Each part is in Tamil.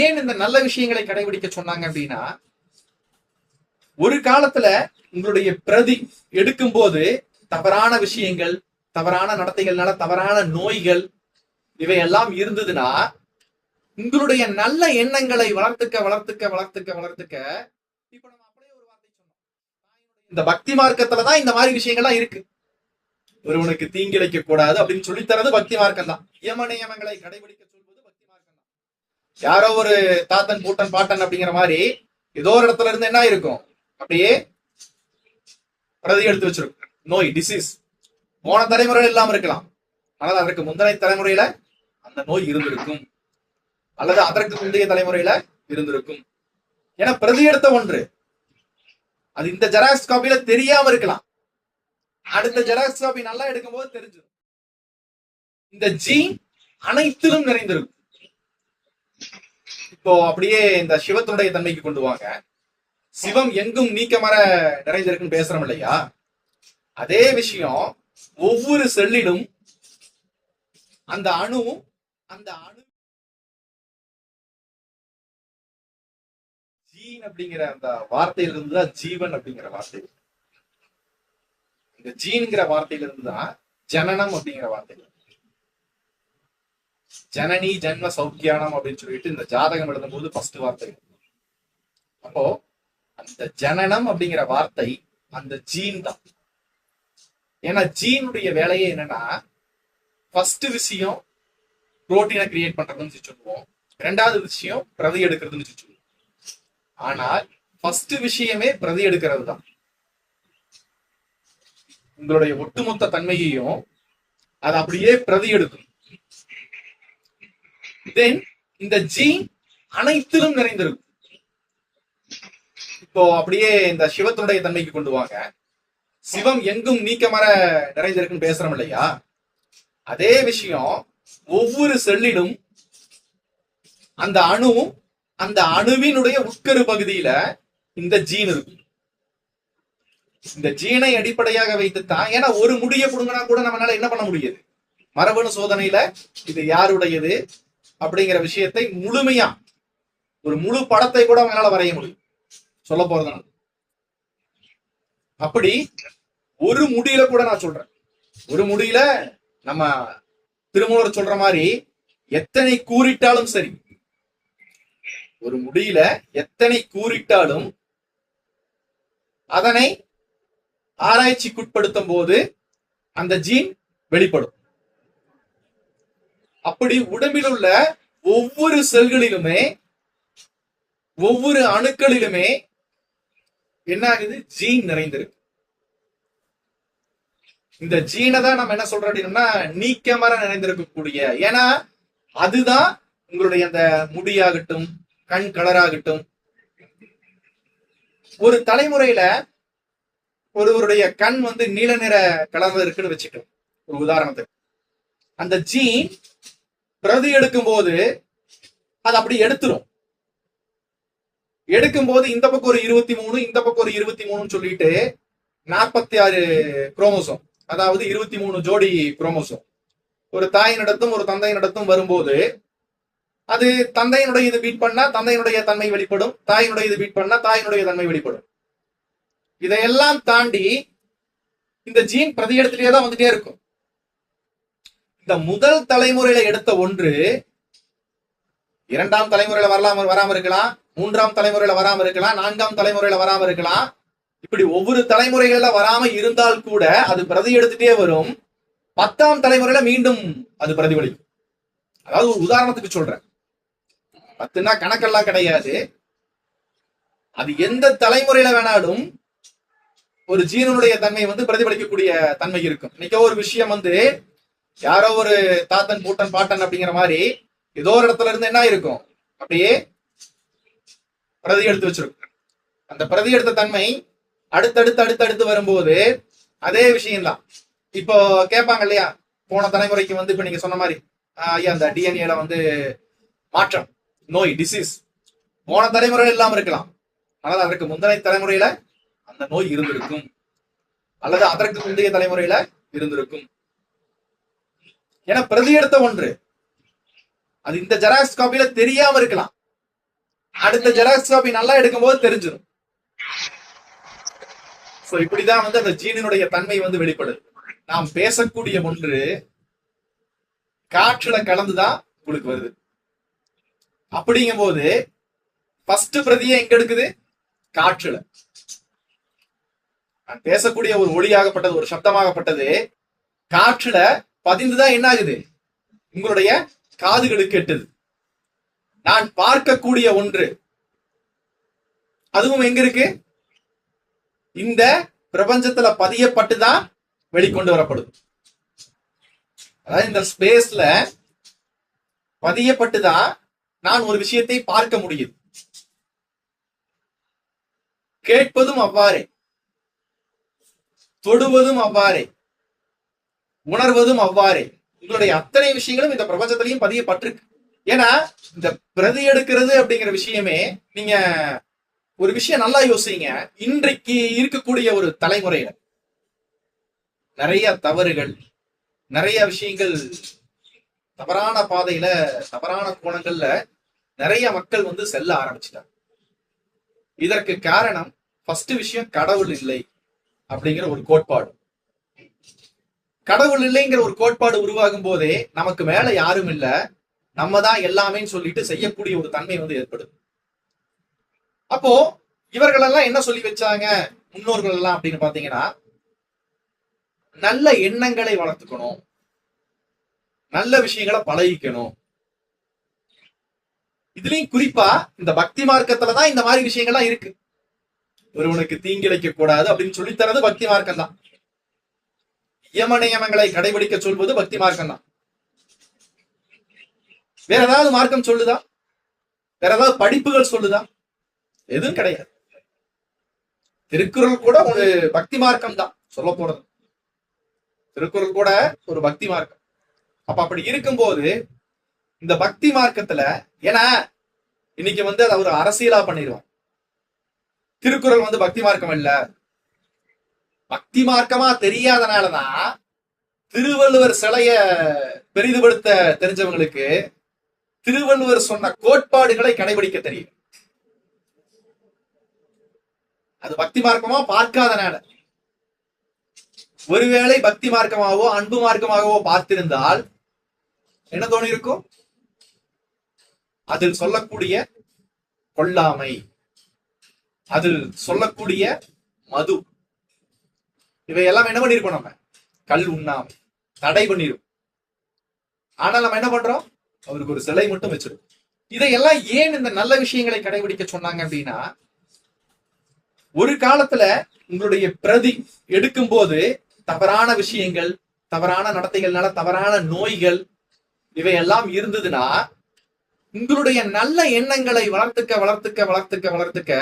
ஏன் இந்த நல்ல விஷயங்களை கடைபிடிக்க சொன்னாங்க அப்படின்னா, ஒரு காலத்துல உங்களுடைய பிரதி எடுக்கும் போது தவறான விஷயங்கள், தவறான நடத்தைகள்னால தவறான நோய்கள் இவையெல்லாம் இருந்ததுன்னா, உங்களுடைய நல்ல எண்ணங்களை வளர்த்துக்க வளர்த்துக்க வளர்த்துக்க வளர்த்துக்க இப்ப நம்ம அப்படியே ஒரு வார்த்தை சொன்னோம், இந்த பக்தி மார்க்கத்துலதான் இந்த மாதிரி விஷயங்கள்லாம் இருக்கு. ஒருவனுக்கு தீங்கிழைக்க கூடாது அப்படின்னு சொல்லித்தரது பக்தி மார்க்கம் தான். யம நியமங்களை கடைபிடிக்க சொல்வது பக்தி மார்க்கம் தான். யாரோ ஒரு தாத்தன் பூட்டன் பாட்டன் அப்படிங்கிற மாதிரி ஏதோ ஒரு இடத்துல இருந்து என்ன இருக்கும், அப்படியே பிரதி எடுத்து வச்சிருக்கும். நோய், டிசீஸ் போன தலைமுறையில இல்லாம இருக்கலாம், ஆனால் அதற்கு முந்தைய தலைமுறையில அந்த நோய் இருந்திருக்கும், அல்லது அதற்கு முந்தைய தலைமுறையில இருந்திருக்கும். ஏன்னா பிரதி எடுத்த ஒன்று அது இந்த ஜெராக்ஸ் காப்பியில தெரியாம இருக்கலாம், அடுத்த ஜெராக்ஸ் காப்பி நல்லா எடுக்கும் போது தெரிஞ்சிடும். இந்த ஜீன் அனைத்திலும் நிறைந்திருக்கும். இப்போ அப்படியே இந்த சிவத்தினுடைய தன்மைக்கு கொண்டு வாங்க. சிவம் எங்கும் நீக்கமர நிறைந்திருக்குன்னு பேசுறோம் இல்லையா, அதே விஷயம் ஒவ்வொரு செல்லிலும் அந்த அணு ஜீன் அப்படிங்கிற அந்த வார்த்தையில இருந்துதான் ஜீவன் அப்படிங்கிற வார்த்தை, இந்த ஜீன்ங்கிற வார்த்தையில இருந்துதான் ஜனனம் அப்படிங்கிற வார்த்தை. ஜனனி ஜன்ம சௌக்கியானம் அப்படின்னு சொல்லிட்டு இந்த ஜாதகம் எழுதும் போது ஃபர்ஸ்ட் வார்த்தை. அப்போ அந்த ஜனனம் அப்படிங்கிற வார்த்தை அந்த ஜீன் தான். ஏன்னா ஜீனுடைய வேலையே என்னன்னா, ஃபர்ஸ்ட் விஷயம் புரோட்டீனை கிரியேட் பண்றதுன்னு சொல்லுவோம், இரண்டாவது விஷயம் பிரதி எடுக்கிறதுன்னு சொல்லுவோம். ஆனால் ஃபர்ஸ்ட் விஷயமே பிரதி எடுக்கிறது தான். உங்களுடைய ஒட்டுமொத்த தன்மையையும் அது அப்படியே பிரதி எடுக்கும். தென் இந்த ஜீன் அனைத்திலும் நிறைந்திருக்கும். இப்போ அப்படியே இந்த சிவத்தினுடைய தன்மைக்கு கொண்டு வாங்க. சிவம் எங்கும் நீக்கமர நிறைந்திருக்குன்னு பேசுறோம் இல்லையா, அதே விஷயம் ஒவ்வொரு செல்லிலும் அந்த அணுவினுடைய உட்கரு பகுதியில இந்த ஜீன் இருக்கும். இந்த ஜீனை அடிப்படையாக வைத்துத்தான், ஏன்னா ஒரு முடிய புடுங்கினா கூட நம்மளால என்ன பண்ண முடியாது, மரபணு சோதனையில இது யாருடையது அப்படிங்கிற விஷயத்தை முழுமையா ஒரு முழு படத்தை கூட அவங்களால வரைய முடியும், சொல்ல போறதுனால. அப்படி ஒரு முடியில கூட நான் சொல்றேன், ஒரு முடியில நம்ம திருமூலர் சொல்ற மாதிரி எத்தனை கூறிட்டாலும் சரி, ஒரு முடியில எத்தனை கூறிட்டாலும் அதனை ஆராய்ச்சிக்குட்படுத்தும் போது அந்த ஜீன் வெளிப்படும். அப்படி உடம்பில் உள்ள ஒவ்வொரு செல்களிலுமே ஒவ்வொரு அணுக்களிலுமே என்ன ஆகுது, ஜீன் நிறைந்திருக்கு. இந்த ஜீனை தான் நம்ம என்ன சொல்றோம் அப்படின்னா நீக்கமர நிறைந்திருக்கக்கூடிய, ஏன்னா அதுதான் உங்களுடைய அந்த முடியாகட்டும் கண் கலராகட்டும். ஒரு தலைமுறையில ஒருவருடைய கண் நீல நிற கலர்ல இருக்குன்னு வச்சுக்கணும் ஒரு உதாரணத்துக்கு. அந்த ஜீன் பிரதி எடுக்கும் போது அது அப்படி எடுக்கும் போது இந்த பக்கம் ஒரு 23, இந்த பக்கம் ஒரு 23 சொல்லிட்டு 46 குரோமோசோம், அதாவது 23 ஜோடி குரோமோசோம் ஒரு தாயினிடத்தும் ஒரு தந்தையினிடத்தும் வரும்போது, அது தந்தையினுடைய இது பீட் பண்ணா தந்தையினுடைய தன்மை வெளிப்படும், தாயினுடைய இது பீட் பண்ணா தாயினுடைய தன்மை வெளிப்படும். இதையெல்லாம் தாண்டி இந்த ஜீன் பிரதி எடுத்துட்டே தான் வந்துட்டே இருக்கும். இந்த முதல் தலைமுறையில எடுத்த ஒன்று இரண்டாம் தலைமுறையில வராம இருக்கலாம், மூன்றாம் தலைமுறையில வராம இருக்கலாம், நான்காம் தலைமுறையில வராம இருக்கலாம். இப்படி ஒவ்வொரு தலைமுறைகள்ல வராம இருந்தால் கூட அது பிரதி எடுத்துட்டே வரும். 10ஆம் தலைமுறையில மீண்டும் அது பிரதிபலிக்கும். அதாவது ஒரு உதாரணத்துக்கு சொல்றேன், 10னா கணக்கெல்லாம் கிடையாது, அது எந்த தலைமுறையில வேணாலும் ஒரு ஜீனுடைய தன்மை பிரதிபலிக்கக்கூடிய தன்மை இருக்கும். இன்னைக்கு ஒரு விஷயம் யாரோ ஒரு தாத்தன் பூட்டன் பாட்டன் அப்படிங்கிற மாதிரி ஏதோ ஒரு இடத்துல இருந்து என்ன இருக்கும், அப்படியே பிரதி எடுத்து வச்சிருக்கும். அந்த பிரதி எடுத்த தன்மை அடுத்தடுத்து வரும்போது அதே விஷயம்தான். இப்போ கேட்பாங்க இல்லையா, போன தலைமுறைக்கு இப்ப நீங்க சொன்ன மாதிரி ஐயா அந்த டிஎன்ஏல மாற்றம், நோய், டிசீஸ் போன தலைமுறையில இல்லாம இருக்கலாம், ஆனால் அதற்கு முந்தைய தலைமுறையில அந்த நோய் இருந்திருக்கும், அல்லது அதற்கு முந்தைய தலைமுறையில இருந்திருக்கும். ஏன்னா பிரதி எடுத்த ஒன்று அது இந்த ஜெராக்ஸ் காப்பியில தெரியாம இருக்கலாம், அடுத்த ஜெராக்ஸ் காப்பி நல்லா எடுக்கும் போது தெரிஞ்சிடும். சோ இப்படிதான் வந்து அந்த ஜீனினுடைய தன்மை வந்து வெளிப்படுது. நாம் பேசக்கூடிய ஒன்று காற்றுல கலந்துதான் உங்களுக்கு வருது. அப்படிங்கும் போது ஃபர்ஸ்ட் பிரதியை எங்க எடுக்குது? காற்றுல. நான் பேசக்கூடிய ஒரு ஒளியாகப்பட்டது, ஒரு சப்தமாகப்பட்டது காற்றுல பதிந்துதான் என்ன ஆகுது? உங்களுடைய காதுகளுக்கு எட்டுது. நான் பார்க்கக்கூடிய ஒன்று அதுவும் எங்க இருக்கு? இந்த பிரபஞ்சத்துல பதியப்பட்டுதான் வெளிக்கொண்டு வரப்படுது. அதாவது இந்த ஸ்பேஸ்ல பதியப்பட்டுதான் நான் ஒரு விஷயத்தை பார்க்க முடியுது. கேட்பதும் அவ்வாறே, தொடுவதும் அவ்வாறே, உணர்வதும் அவ்வாறே. உங்களுடைய அத்தனை விஷயங்களும் இந்த பிரபஞ்சத்திலையும் பதியப்பட்டிருக்கு. ஏன்னா இந்த பிரதி எடுக்கிறது அப்படிங்கிற விஷயமே, நீங்க ஒரு விஷயம் நல்லா யோசிங்க. இன்றைக்கு இருக்கக்கூடிய ஒரு தலைமுறையில நிறைய தவறுகள், நிறைய விஷயங்கள் தவறான பாதையில, தவறான கோணங்கள்ல நிறைய மக்கள் வந்து செல்ல ஆரம்பிச்சிட்டாங்க. இதற்கு காரணம் ஃபர்ஸ்ட் விஷயம் கடவுள் இல்லை அப்படிங்கிற ஒரு கோட்பாடு. கடவுள் இல்லைங்கிற ஒரு கோட்பாடு உருவாகும் போதே நமக்கு மேல யாரும் இல்ல, நம்ம தான் எல்லாமே சொல்லிட்டு செய்யக்கூடிய ஒரு தன்மை வந்து ஏற்படுது. அப்போ இவர்கள் எல்லாம் என்ன சொல்லி வச்சாங்க முன்னோர்கள் எல்லாம் அப்படின்னு பாத்தீங்கன்னா, நல்ல எண்ணங்களை வளர்த்துக்கணும், நல்ல விஷயங்களை பழகிக்கணும். இதுலயும் குறிப்பா இந்த பக்தி மார்க்கத்துலதான் இந்த மாதிரி விஷயங்கள்லாம் இருக்கு. ஒருவனுக்கு தீங்கிழைக்க கூடாது அப்படின்னு சொல்லித்தரது பக்தி மார்க்கம் தான். யம நியமங்களை கடைபிடிக்க சொல்வது பக்தி மார்க்கம் தான். வேற ஏதாவது மார்க்கம் சொல்லுதா? வேற ஏதாவது படிப்புகள் சொல்லுதா? எதுவும் கிடையாது. திருக்குறள் கூட ஒரு பக்தி மார்க்கம் தான் சொல்ல போறது. திருக்குறள் கூட ஒரு பக்தி மார்க்கம். அப்ப அப்படி இருக்கும்போது இந்த பக்தி மார்க்கத்துல, ஏன்னா இன்னைக்கு வந்து அதை ஒரு அரசியலா பண்ணிடுவான். திருக்குறள் வந்து பக்தி மார்க்கம் இல்ல, பக்தி மார்க்கமா தெரியாதனாலதான் திருவள்ளுவர் சிலைய பெரிதுபடுத்த தெரிஞ்சவங்களுக்கு திருவள்ளுவர் சொன்ன கோட்பாடுகளை கடைபிடிக்க தெரியும். அது பக்தி மார்க்கமா பார்க்காதனால. ஒருவேளை பக்தி மார்க்கமாகவோ அன்பு மார்க்கமாகவோ பார்த்திருந்தால் என்ன தோணி இருக்கும்? அதில் சொல்லக்கூடிய கொல்லாமை, அதில் சொல்லக்கூடிய மது, இவையெல்லாம் என்ன பண்ணிருக்கோம்? நம்ம கல் உண்ணாமை தடை பண்ணிருக்கோம். ஆனால் நம்ம என்ன பண்றோம்? அவருக்கு ஒரு சிலை மட்டும் வச்சிருக்கோம். இதையெல்லாம் ஏன் இந்த நல்ல விஷயங்களை கடைபிடிக்க சொன்னாங்க அப்படின்னா, ஒரு காலத்துல உங்களுடைய பிரதி எடுக்கும் போது தவறான விஷயங்கள், தவறான நடத்தைகள்னால தவறான நோய்கள் இவையெல்லாம் இருந்ததுன்னா, உங்களுடைய நல்ல எண்ணங்களை வளர்த்துக்க வளர்த்துக்க வளர்த்துக்க வளர்த்துக்க,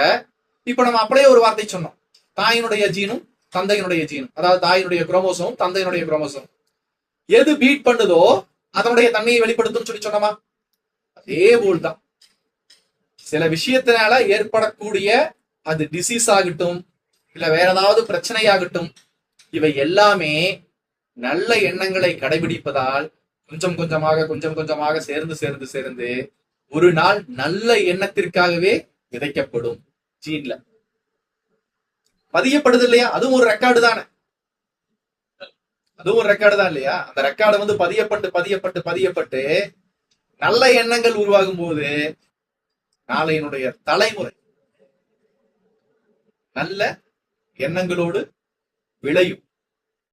இப்ப நம்ம அப்படியே ஒரு வார்த்தை சொன்னோம், தாயினுடைய ஜீனும் தந்தையினுடைய ஜீனும், அதாவது தாயினுடைய குரோமோசோம் தந்தையினுடைய குரோமோசோம் எது பீட் பண்ணுதோ அதனுடைய தன்மையை வெளிப்படுத்தும் சொல்லி சொன்னோமா? அதே போல்தான் சில விஷயத்தினால ஏற்படக்கூடிய அது டிசீஸ் ஆகட்டும், இல்ல வேற ஏதாவது பிரச்சனையாகட்டும், இவை எல்லாமே நல்ல எண்ணங்களை கடைபிடிப்பதால் கொஞ்சம் கொஞ்சமாக கொஞ்சம் கொஞ்சமாக சேர்ந்து சேர்ந்து சேர்ந்து ஒரு நாள் நல்ல எண்ணத்திற்காகவே விதைக்கப்படும். ஜீன்ல பதியப்படுது இல்லையா? அதுவும் ஒரு ரெக்கார்டு தானே. அதுவும் ஒரு ரெக்கார்டு தான் இல்லையா? அந்த ரெக்கார்டு வந்து பதியப்பட்டு பதியப்பட்டு பதியப்பட்டு நல்ல எண்ணங்கள் உருவாகும் போது நாளையினுடைய தலைமுறை நல்ல எண்ணங்களோடு விளையும்.